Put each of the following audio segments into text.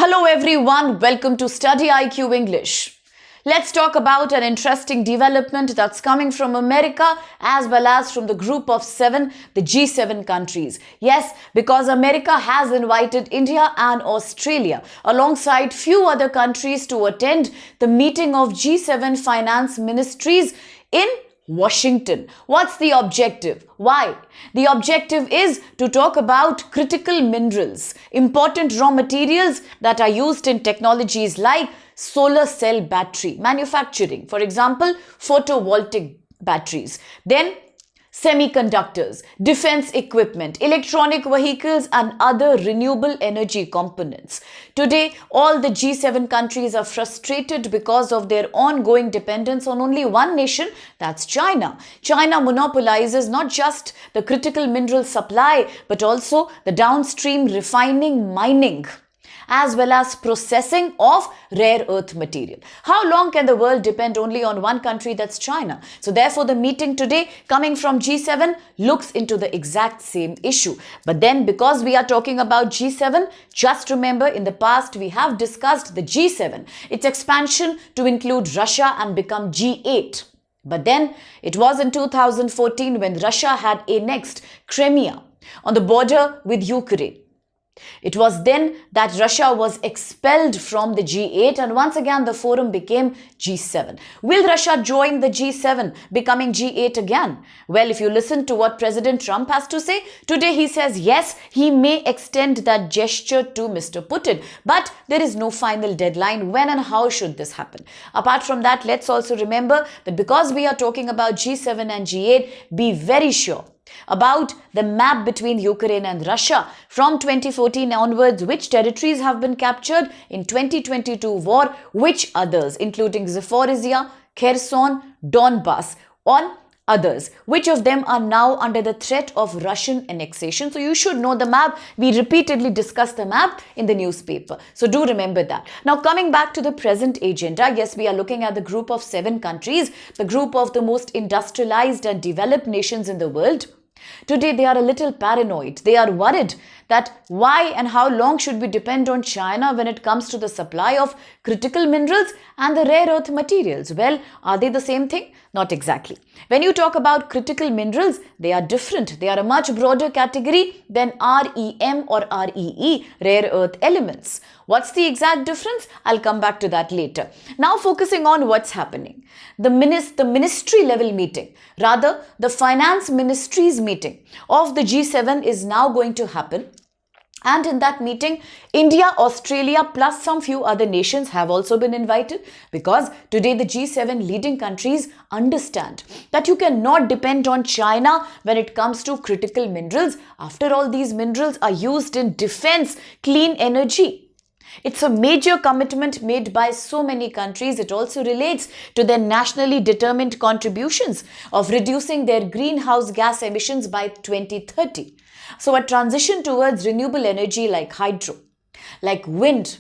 Hello everyone, welcome to StudyIQ English. Let's talk about an interesting development that's coming from America as well as from the group of 7, the G7 countries. Yes, because America has invited India and Australia alongside few other countries to attend the meeting of G7 finance ministries in Washington. What's the objective? Why? The objective is to talk about critical minerals, important raw materials that are used in technologies like solar cell battery manufacturing, for example, photovoltaic batteries. Then semiconductors, defense equipment, electronic vehicles and other renewable energy components. Today, all the G7 countries are frustrated because of their ongoing dependence on only one nation, that's China. China monopolizes not just the critical mineral supply, but also the downstream refining, mining, as well as processing of rare earth material. How long can the world depend only on one country, that's China? So therefore the meeting today coming from G7 looks into the exact same issue. But then because we are talking about G7, just remember in the past we have discussed the G7, its expansion to include Russia and become G8. But then it was in 2014 when Russia had annexed Crimea on the border with Ukraine. It was then that Russia was expelled from the G8 and once again the forum became G7. Will Russia join the G7 becoming G8 again? Well, if you listen to what President Trump has to say, today he says yes, he may extend that gesture to Mr. Putin. But there is no final deadline when and how should this happen. Apart from that, let's also remember that because we are talking about G7 and G8, be very sure about the map between Ukraine and Russia from 2014 onwards, which territories have been captured in 2022 war, which others, including Zaporizhia, Kherson, Donbass, on others, which of them are now under the threat of Russian annexation. So you should know the map. We repeatedly discuss the map in the newspaper. So do remember that. Now coming back to the present agenda, yes, we are looking at the group of 7 countries, the group of the most industrialized and developed nations in the world. Today, they are a little paranoid. They are worried that why and how long should we depend on China when it comes to the supply of critical minerals and the rare earth materials? Well, are they the same thing? Not exactly. When you talk about critical minerals, they are different. They are a much broader category than REM or REE, rare earth elements. What's the exact difference? I'll come back to that later. Now focusing on what's happening. The ministry level meeting, rather the finance ministries meeting of the G7 is now going to happen. And in that meeting, India, Australia plus some few other nations have also been invited because today the G7 leading countries understand that you cannot depend on China when it comes to critical minerals. After all, these minerals are used in defense, clean energy. It's a major commitment made by so many countries. It also relates to their nationally determined contributions of reducing their greenhouse gas emissions by 2030. So a transition towards renewable energy like hydro, like wind,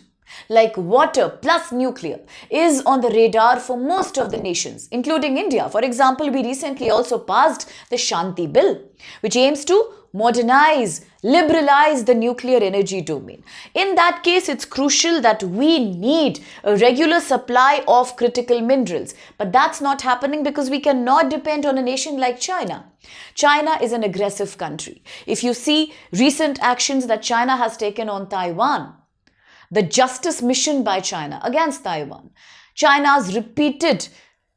like water plus nuclear is on the radar for most of the nations, including India. For example, we recently also passed the Shanti Bill, which aims to modernize, liberalize the nuclear energy domain. In that case, it's crucial that we need a regular supply of critical minerals. But that's not happening because we cannot depend on a nation like China. China is an aggressive country. If you see recent actions that China has taken on Taiwan, the justice mission by China against Taiwan, China's repeated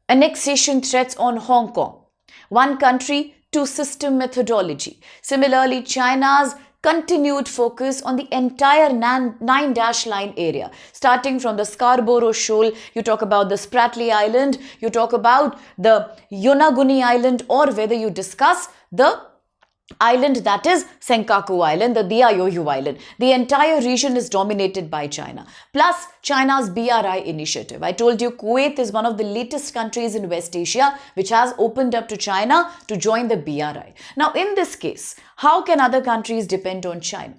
annexation threats on Hong Kong, one country, two system methodology. Similarly, China's continued focus on the entire 9-line area, starting from the Scarborough Shoal, you talk about the Spratly Island, you talk about the Yonaguni Island, or whether you discuss the island that is Senkaku Island, the Diaoyu Island. The entire region is dominated by China. Plus China's BRI initiative. I told you Kuwait is one of the latest countries in West Asia which has opened up to China to join the BRI. Now in this case, how can other countries depend on China?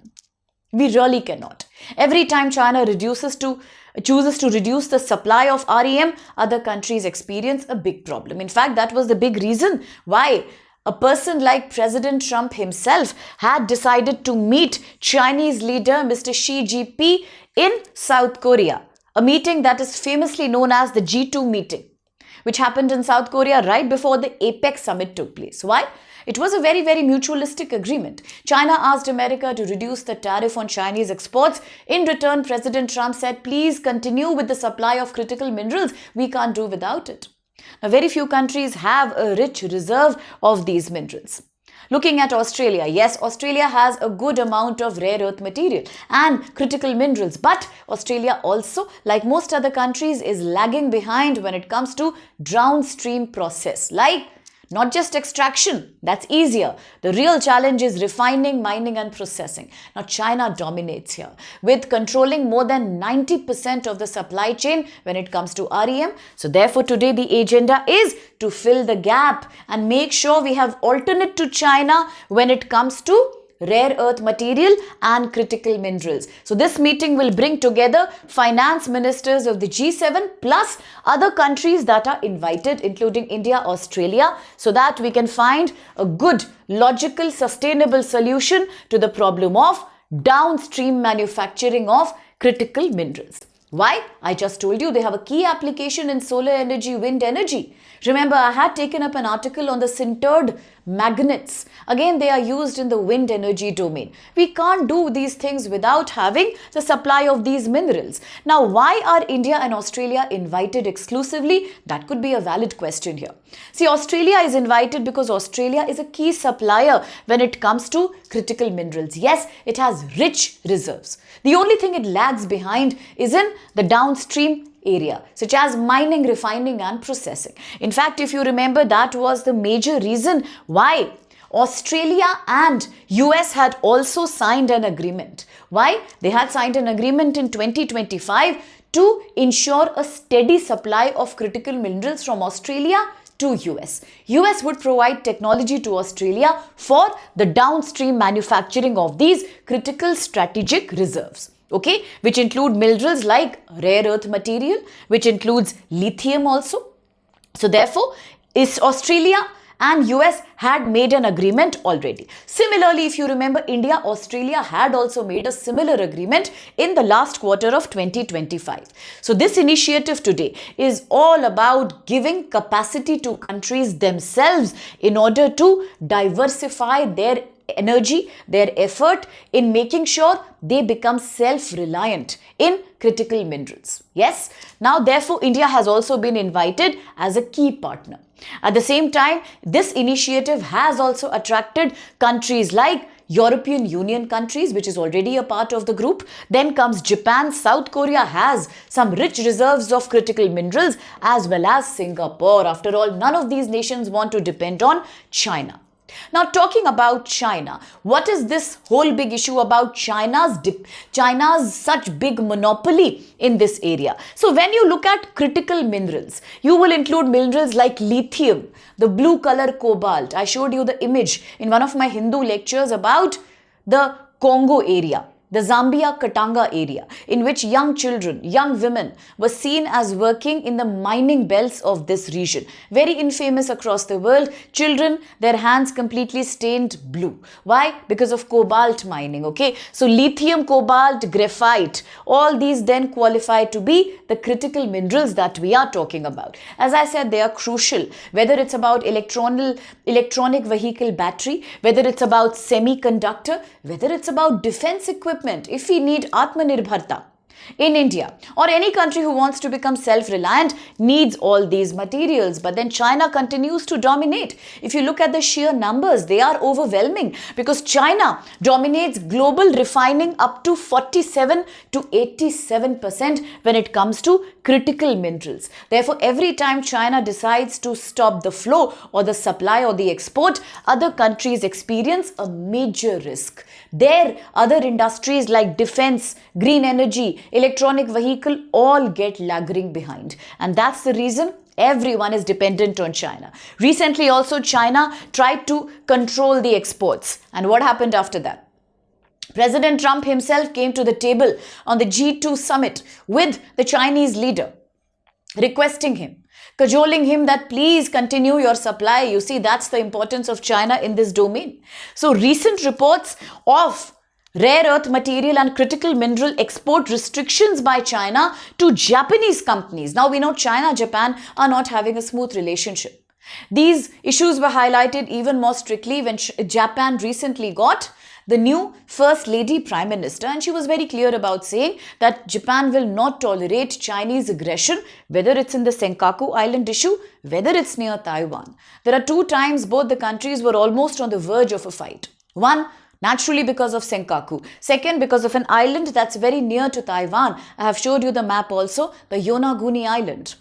We really cannot. Every time China chooses to reduce the supply of REM, other countries experience a big problem. In fact, that was the big reason why a person like President Trump himself had decided to meet Chinese leader Mr. Xi Jinping in South Korea, a meeting that is famously known as the G2 meeting, which happened in South Korea right before the APEC summit took place. Why? It was a very, very mutualistic agreement. China asked America to reduce the tariff on Chinese exports. In return, President Trump said, please continue with the supply of critical minerals. We can't do without it. Now, very few countries have a rich reserve of these minerals. Looking at Australia, yes, Australia has a good amount of rare earth material and critical minerals, but Australia also, like most other countries, is lagging behind when it comes to downstream process, like not just extraction, that's easier. The real challenge is refining, mining and processing. Now, China dominates here with controlling more than 90% of the supply chain when it comes to REM. So therefore, today the agenda is to fill the gap and make sure we have alternate to China when it comes to rare earth material and critical minerals. So this meeting will bring together finance ministers of the G7 plus other countries that are invited, including India, Australia, so that we can find a good, logical, sustainable solution to the problem of downstream manufacturing of critical minerals. Why? I just told you they have a key application in solar energy, wind energy. Remember, I had taken up an article on the sintered magnets. Again, they are used in the wind energy domain. We can't do these things without having the supply of these minerals. Now, why are India and Australia invited exclusively? That could be a valid question here. See, Australia is invited because Australia is a key supplier when it comes to critical minerals. Yes, it has rich reserves. The only thing it lags behind is in the downstream area, such as mining, refining and processing. In fact, if you remember, that was the major reason why Australia and US had also signed an agreement. Why? They had signed an agreement in 2025 to ensure a steady supply of critical minerals from Australia to US. US would provide technology to Australia for the downstream manufacturing of these critical strategic reserves. Okay, which include minerals like rare earth material, which includes lithium also. So therefore, is Australia and US had made an agreement already. Similarly, if you remember, India, Australia had also made a similar agreement in the last quarter of 2025. So this initiative today is all about giving capacity to countries themselves in order to diversify their energy, their effort in making sure they become self-reliant in critical minerals. Yes, now therefore India has also been invited as a key partner. At the same time, this initiative has also attracted countries like European Union countries, which is already a part of the group. Then comes Japan. South Korea has some rich reserves of critical minerals, as well as Singapore. After all, none of these nations want to depend on China. Now, talking about China, what is this whole big issue about China's such big monopoly in this area? So when you look at critical minerals, you will include minerals like lithium, the blue color cobalt. I showed you the image in one of my Hindu lectures about the Congo area, the Zambia-Katanga area, in which young children, young women were seen as working in the mining belts of this region. Very infamous across the world. Children, their hands completely stained blue. Why? Because of cobalt mining, okay? So lithium, cobalt, graphite, all these then qualify to be the critical minerals that we are talking about. As I said, they are crucial, whether it's about electronic vehicle battery, whether it's about semiconductor, whether it's about defense equipment. If we need Atmanirbharta in India or any country who wants to become self-reliant needs all these materials. But then China continues to dominate. If you look at the sheer numbers, they are overwhelming because China dominates global refining up to 47 to 87% when it comes to critical minerals. Therefore, every time China decides to stop the flow or the supply or the export, other countries experience a major risk. There, other industries like defense, green energy, electronic vehicle all get lagging behind. And that's the reason everyone is dependent on China. Recently also, China tried to control the exports. And what happened after that? President Trump himself came to the table on the G2 summit with the Chinese leader. requesting him, cajoling him that please continue your supply. You see, that's the importance of China in this domain. So recent reports of rare earth material and critical mineral export restrictions by China to Japanese companies. Now we know China and Japan are not having a smooth relationship. These issues were highlighted even more strictly when Japan recently got the new First Lady Prime Minister, and she was very clear about saying that Japan will not tolerate Chinese aggression, whether it's in the Senkaku Island issue, whether it's near Taiwan. There are 2 times both the countries were almost on the verge of a fight. One, naturally because of Senkaku. Second, because of an island that's very near to Taiwan. I have showed you the map also, the Yonaguni Island.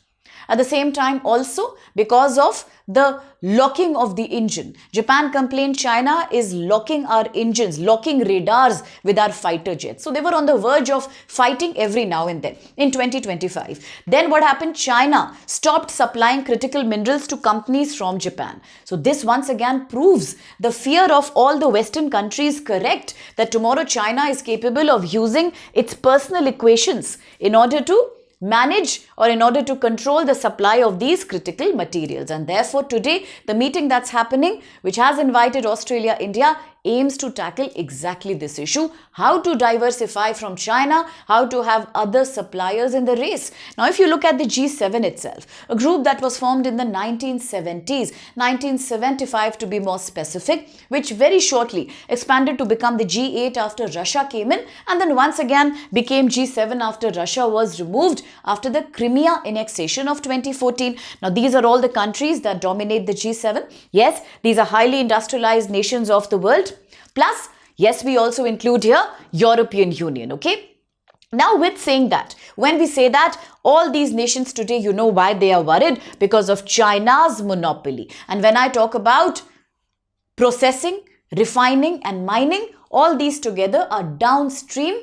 At the same time also because of the locking of the engine. Japan complained China is locking our engines, locking radars with our fighter jets. So they were on the verge of fighting every now and then in 2025. Then what happened? China stopped supplying critical minerals to companies from Japan. So this once again proves the fear of all the Western countries correct, that tomorrow China is capable of using its personal equations in order to manage or in order to control the supply of these critical materials. And therefore today the meeting that's happening, which has invited Australia, India, aims to tackle exactly this issue, how to diversify from China, how to have other suppliers in the race. Now if you look at the G7 itself, a group that was formed in the 1970s, 1975 to be more specific, which very shortly expanded to become the G8 after Russia came in, and then once again became G7 after Russia was removed after the Crimea annexation of 2014. Now these are all the countries that dominate the G7. Yes, these are highly industrialized nations of the world. Plus, yes, we also include here European Union, okay? Now with saying that, when we say that, all these nations today, you know why they are worried? Because of China's monopoly. And when I talk about processing, refining and mining, all these together are downstream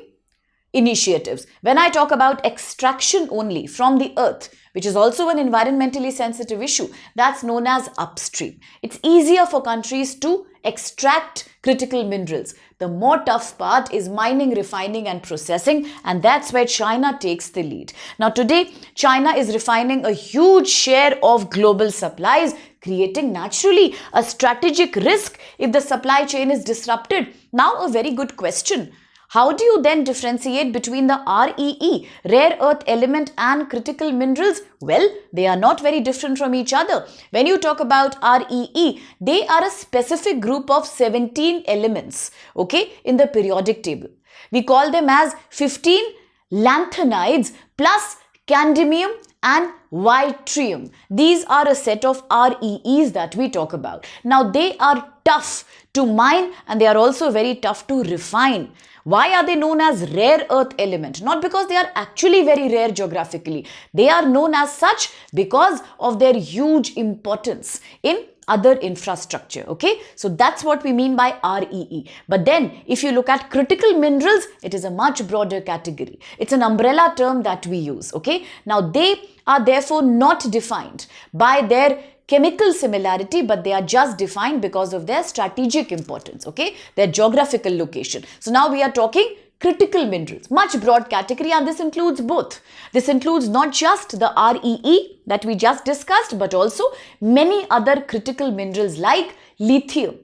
initiatives. When I talk about extraction only from the earth, which is also an environmentally sensitive issue, that's known as upstream. It's easier for countries to extract critical minerals. The more tough part is mining, refining and processing, and that's where China takes the lead. Now today, China is refining a huge share of global supplies, creating naturally a strategic risk if the supply chain is disrupted. Now a very good question. How do you then differentiate between the REE, rare earth element, and critical minerals? Well, they are not very different from each other. When you talk about REE, they are a specific group of 17 elements, okay, in the periodic table. We call them as 15 lanthanides plus cadmium and yttrium. These are a set of REEs that we talk about. Now, they are tough to mine and they are also very tough to refine. Why are they known as rare earth element? Not because they are actually very rare geographically. They are known as such because of their huge importance in other infrastructure, okay? So that's what we mean by REE. But then if you look at critical minerals, it is a much broader category. It's an umbrella term that we use, okay? Now they are therefore not defined by their chemical similarity, but they are just defined because of their strategic importance, okay? Their geographical location. So now we are talking critical minerals, much broad category, and this includes both. This includes not just the REE that we just discussed, but also many other critical minerals like lithium.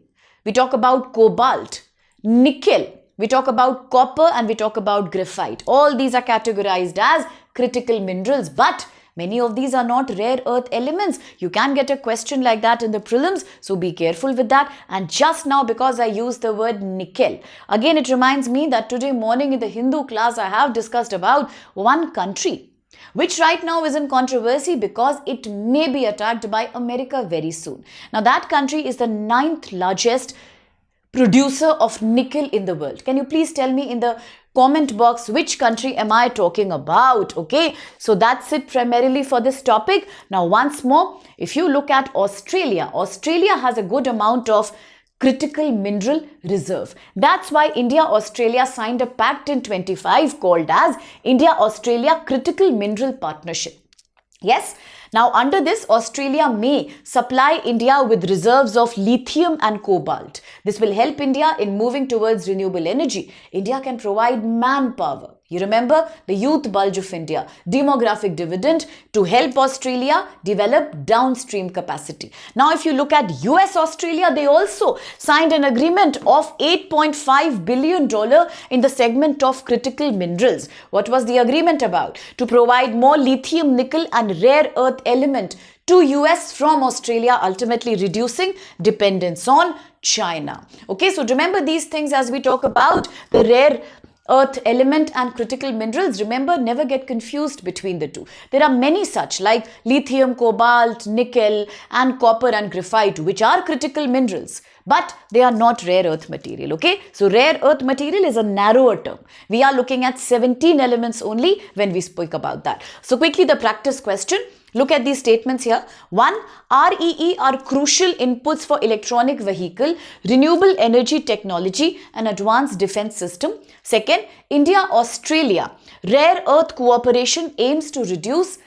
We talk about cobalt, nickel, we talk about copper, and we talk about graphite. All these are categorized as critical minerals, but many of these are not rare earth elements. You can get a question like that in the prelims, so be careful with that. And just now, because I used the word nickel, again it reminds me that today morning in the Hindu class I have discussed about one country which right now is in controversy because it may be attacked by America very soon. Now that country is the 9th largest producer of nickel in the world. Can you please tell me in the comment box which country am I talking about? Okay, so that's it primarily for this topic. Now once more, if you look at Australia, Australia has a good amount of critical mineral reserve. That's why India-Australia signed a pact in 25 called as India-Australia Critical Mineral Partnership. Yes, now under this, Australia may supply India with reserves of lithium and cobalt. This will help India in moving towards renewable energy. India can provide manpower. You remember the youth bulge of India, demographic dividend to help Australia develop downstream capacity. Now, if you look at US-Australia, they also signed an agreement of $8.5 billion in the segment of critical minerals. What was the agreement about? To provide more lithium, nickel and rare earth element to US from Australia, ultimately reducing dependence on China. Okay, so remember these things as we talk about the rare earth element and critical minerals. Remember, never get confused between the two. There are many such like lithium, cobalt, nickel and copper and graphite, which are critical minerals, but they are not rare earth material. Okay, so rare earth material is a narrower term. We are looking at 17 elements only when we speak about that. So quickly, the practice question. Look at these statements here. 1. REE are crucial inputs for electronic vehicle, renewable energy technology and advanced defense system. 2. India-Australia rare earth cooperation aims to reduce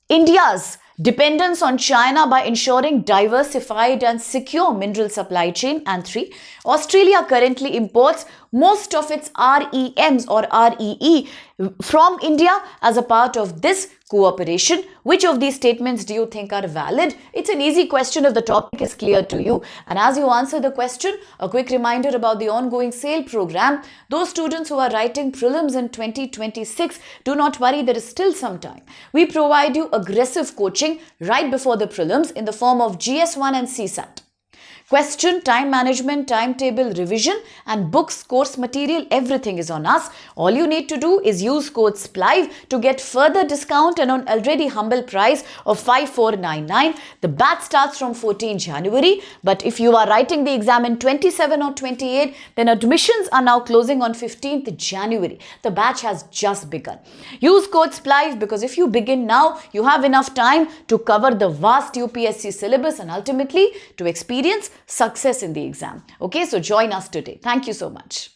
India's dependence on China by ensuring diversified and secure mineral supply chain. And 3. Australia currently imports most of its REMs or REE from India as a part of this cooperation. Which of these statements do you think are valid? It's an easy question if the topic is clear to you. And as you answer the question, a quick reminder about the ongoing SAIL program. Those students who are writing prelims in 2026, do not worry, there is still some time. We provide you aggressive coaching right before the prelims in the form of GS1 and CSAT. Question, time management, timetable, revision and books, course material, everything is on us. All you need to do is use code SPLIVE to get further discount and an already humble price of 5499. The batch starts from 14 January. But if you are writing the exam in 27 or 28, then admissions are now closing on 15th January. The batch has just begun. Use code SPLIVE because if you begin now, you have enough time to cover the vast UPSC syllabus and ultimately to experience success in the exam. Okay, so join us today. Thank you so much.